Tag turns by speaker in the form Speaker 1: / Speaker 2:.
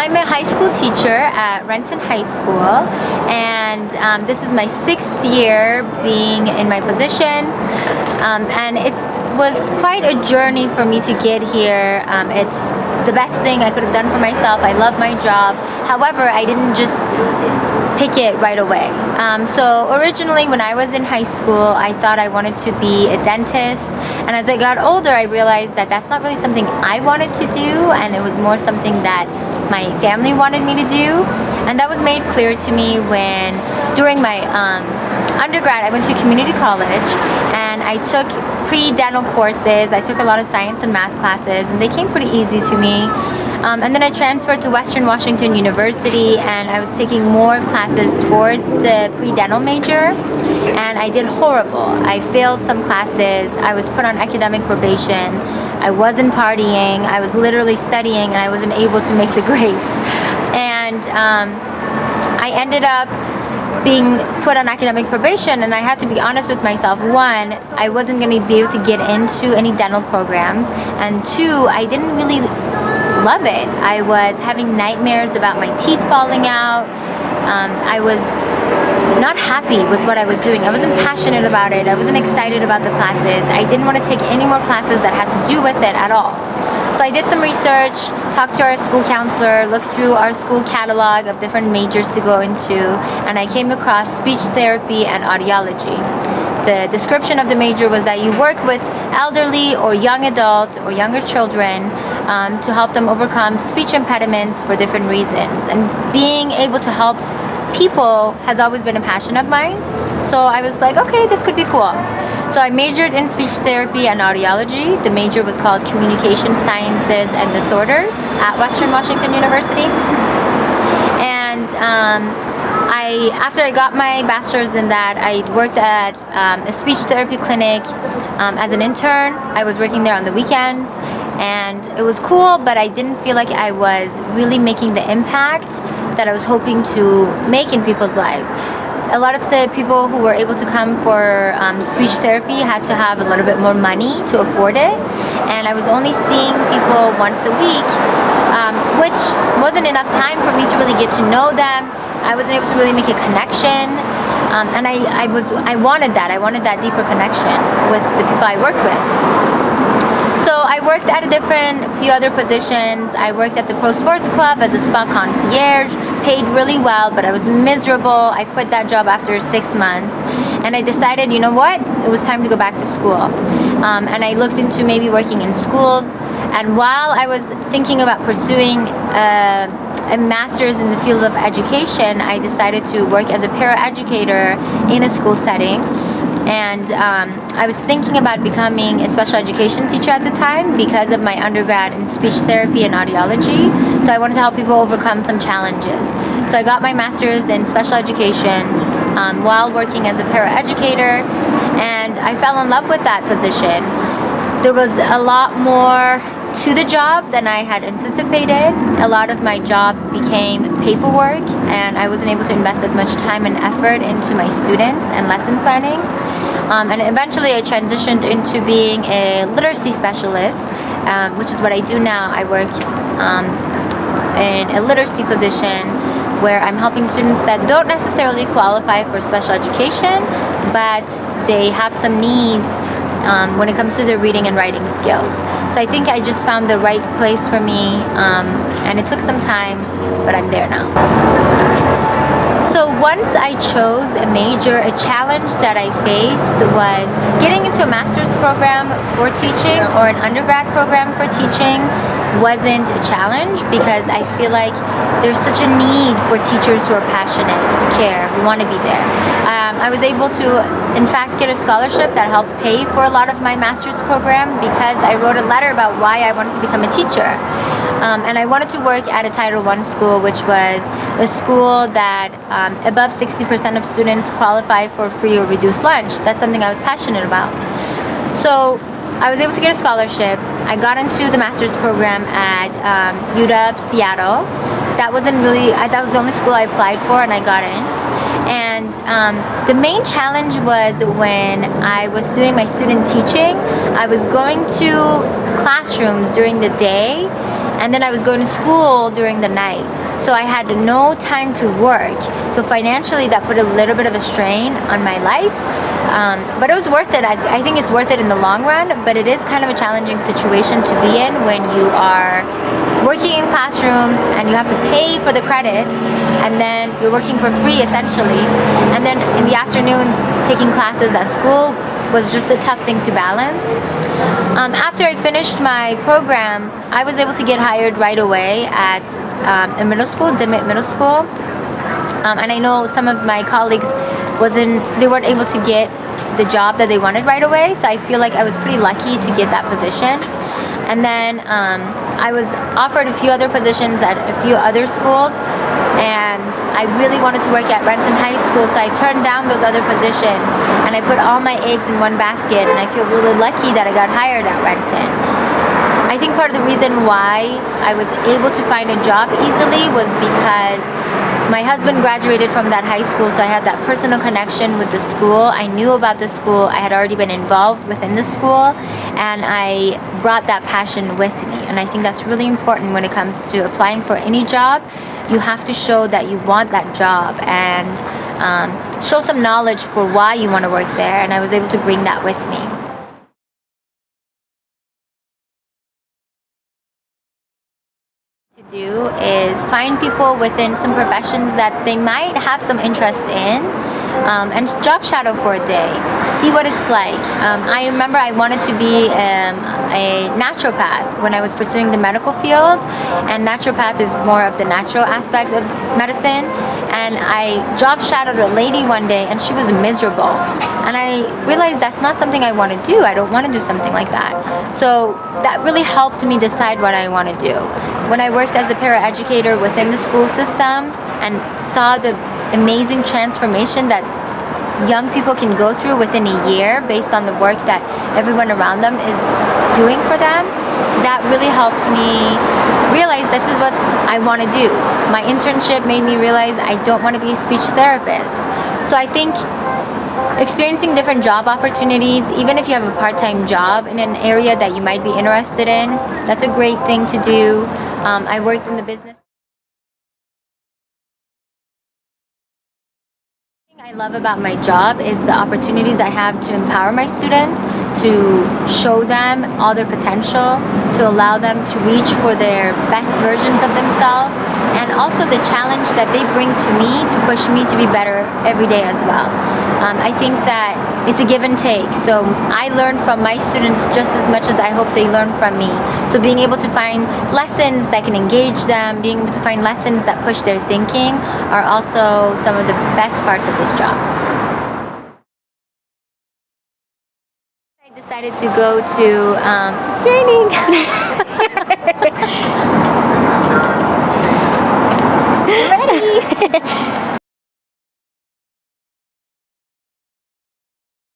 Speaker 1: I'm a high school teacher at Renton High School, and this is my 6th year being in my position, and it was quite a journey for me to get here. It's the best thing I could have done for myself. I love my job. However, I didn't just pick it right away. So originally when I was in high school, I thought I wanted to be a dentist, and as I got older I realized that that's not really something I wanted to do, and it was more something that my family wanted me to do. And that was made clear to me when during my undergrad I went to community college and I took pre-dental courses. I took a lot of science and math classes and they came pretty easy to me. And then I transferred to Western Washington University and I was taking more classes towards the pre-dental major, and I did horrible. I failed some classes. I was put on academic probation. I wasn't partying. I was literally studying and I wasn't able to make the grades. And I ended up being put on academic probation, and I had to be honest with myself. One, I wasn't going to be able to get into any dental programs, and two, I didn't really love it. I was having nightmares about my teeth falling out. I was not happy with what I was doing. I wasn't passionate about it. I wasn't excited about the classes. I didn't want to take any more classes that had to do with it at all. So I did some research, talked to our school counselor, looked through our school catalog of different majors to go into, and I came across speech therapy and audiology. The description of the major was that you work with elderly or young adults or younger children to help them overcome speech impediments for different reasons. And being able to help people has always been a passion of mine. So I was like, okay, this could be cool. So I majored in speech therapy and audiology. The major was called Communication Sciences and Disorders at Western Washington University. And after I got my bachelor's in that, I worked at a speech therapy clinic as an intern. I was working there on the weekends, and it was cool, but I didn't feel like I was really making the impact that I was hoping to make in people's lives. A lot of the people who were able to come for speech therapy had to have a little bit more money to afford it, and I was only seeing people once a week, which wasn't enough time for me to really get to know them. I wasn't able to really make a connection, and I wanted that. I wanted that deeper connection with the people I worked with. So I worked at a few other positions. I worked at the Pro Sports Club as a spa concierge, paid really well, but I was miserable. I quit that job after 6 months, and I decided, you know what? It was time to go back to school. And I looked into maybe working in schools, and while I was thinking about pursuing a master's in the field of education, I decided to work as a paraeducator in a school setting. And I was thinking about becoming a special education teacher at the time because of my undergrad in speech therapy and audiology. So I wanted to help people overcome some challenges. So I got my master's in special education while working as a paraeducator, and I fell in love with that position. There was a lot more to the job than I had anticipated. A lot of my job became paperwork, and I wasn't able to invest as much time and effort into my students and lesson planning. And eventually I transitioned into being a literacy specialist, which is what I do now. I work in a literacy position where I'm helping students that don't necessarily qualify for special education, but they have some needs when it comes to their reading and writing skills. So I think I just found the right place for me, and it took some time, but I'm there now. So once I chose a major, a challenge that I faced was getting into a master's program for teaching or an undergrad program for teaching wasn't a challenge, because I feel like there's such a need for teachers who are passionate, who care, who want to be there. I was able to, in fact, get a scholarship that helped pay for a lot of my master's program because I wrote a letter about why I wanted to become a teacher. And I wanted to work at a Title I school, which was a school that above 60% of students qualify for free or reduced lunch. That's something I was passionate about. So I was able to get a scholarship. I got into the master's program at UW Seattle. That was the only school I applied for, and I got in. And the main challenge was when I was doing my student teaching. I was going to classrooms during the day and then I was going to school during the night. So I had no time to work. So financially, that put a little bit of a strain on my life. But it was worth it. I think it's worth it in the long run, but it is kind of a challenging situation to be in when you are working in classrooms and you have to pay for the credits, and then you're working for free essentially. And then in the afternoons, taking classes at school was just a tough thing to balance. After I finished my program, I was able to get hired right away at a middle school, Dimit Middle School. And I know some of my colleagues they weren't able to get the job that they wanted right away, so I feel like I was pretty lucky to get that position. And then I was offered a few other positions at a few other schools, and I really wanted to work at Renton High School, so I turned down those other positions and I put all my eggs in one basket, and I feel really lucky that I got hired at Renton. I think part of the reason why I was able to find a job easily was because my husband graduated from that high school, so I had that personal connection with the school. I knew about the school. I had already been involved within the school, and I brought that passion with me. And I think that's really important when it comes to applying for any job. You have to show that you want that job and show some knowledge for why you want to work there, and I was able to bring that with me. To do is find people within some professions that they might have some interest in, and job shadow for a day. See what it's like. I remember I wanted to be a naturopath when I was pursuing the medical field, and naturopath is more of the natural aspect of medicine. And I job shadowed a lady one day, and she was miserable. And I realized that's not something I want to do. I don't want to do something like that. So that really helped me decide what I want to do. When I worked as a paraeducator within the school system and saw the amazing transformation that young people can go through within a year based on the work that everyone around them is doing for them, that really helped me realize this is what I want to do. My internship made me realize I don't want to be a speech therapist. So I think experiencing different job opportunities, even if you have a part-time job in an area that you might be interested in, that's a great thing to do. I worked in the business. The thing I love about my job is the opportunities I have to empower my students, to show them all their potential, to allow them to reach for their best versions of themselves, and also the challenge that they bring to me to push me to be better every day as well. I think that it's a give and take. So I learn from my students just as much as I hope they learn from me. So being able to find lessons that can engage them, being able to find lessons that push their thinking are also some of the best parts of this job. I decided to go to, it's raining.